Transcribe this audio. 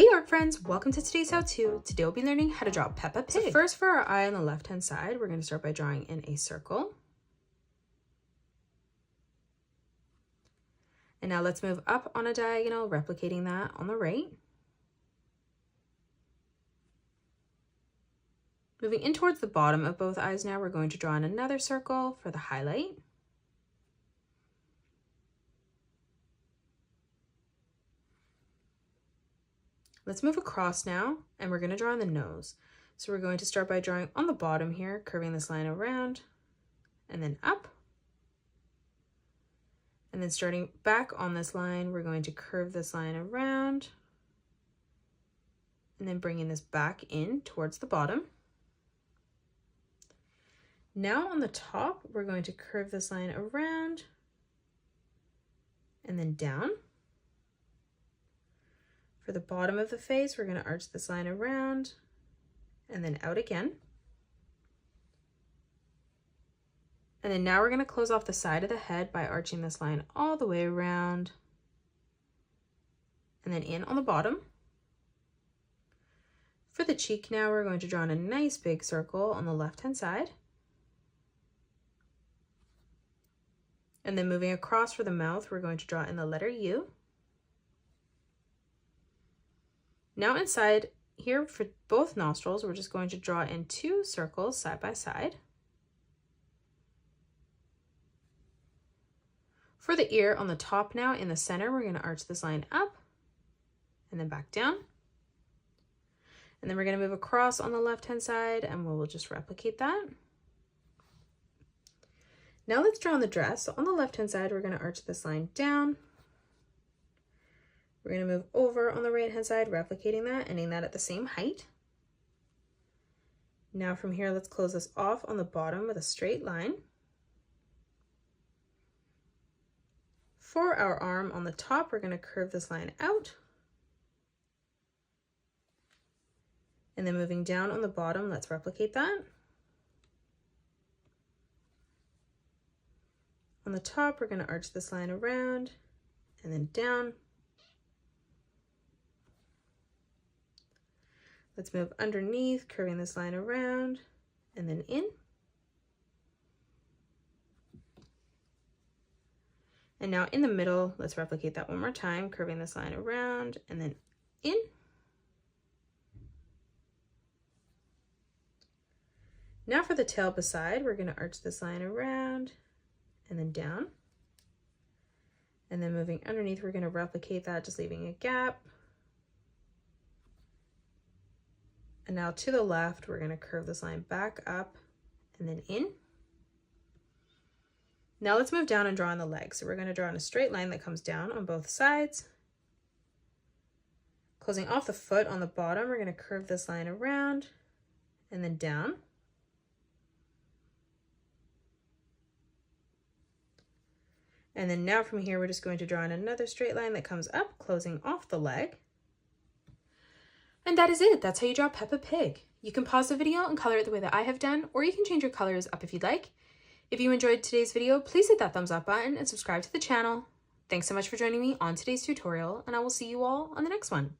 Hey art friends, welcome to today's how-to. Today we'll be learning how to draw Peppa Pig. So first for our eye on the left hand side, we're going to start by drawing in a circle. And now let's move up on a diagonal, replicating that on the right. Moving in towards the bottom of both eyes now, we're going to draw in another circle for the highlight. Let's move across now, and we're going to draw in the nose. So we're going to start by drawing on the bottom here, curving this line around, and then up. And then starting back on this line, we're going to curve this line around, and then bringing this back in towards the bottom. Now on the top, we're going to curve this line around, and then down. For the bottom of the face, we're going to arch this line around and then out again. And then now we're going to close off the side of the head by arching this line all the way around and then in on the bottom. For the cheek now, we're going to draw in a nice big circle on the left-hand side. And then moving across for the mouth, we're going to draw in the letter U. Now inside here for both nostrils, we're just going to draw in two circles side by side. For the ear on the top now, in the center, we're going to arch this line up and then back down. And then we're going to move across on the left-hand side and we'll just replicate that. Now let's draw on the dress. So on the left-hand side, we're going to arch this line down. We're going to move over on the right-hand side, replicating that, ending that at the same height. Now from here, let's close this off on the bottom with a straight line. For our arm on the top, we're going to curve this line out. And then moving down on the bottom, let's replicate that. On the top, we're going to arch this line around and then down. Let's move underneath, curving this line around and then in. And now in the middle, let's replicate that one more time, curving this line around and then in. Now for the tail beside, we're going to arch this line around and then down. And then moving underneath, we're going to replicate that, just leaving a gap. And now to the left, we're going to curve this line back up and then in. Now let's move down and draw on the legs. So we're going to draw in a straight line that comes down on both sides. Closing off the foot on the bottom, we're going to curve this line around and then down. And then now from here, we're just going to draw in another straight line that comes up, closing off the leg. And that is it. That's how you draw Peppa Pig. You can pause the video and color it the way that I have done, or you can change your colors up if you'd like. If you enjoyed today's video, please hit that thumbs up button and subscribe to the channel. Thanks so much for joining me on today's tutorial, and I will see you all on the next one.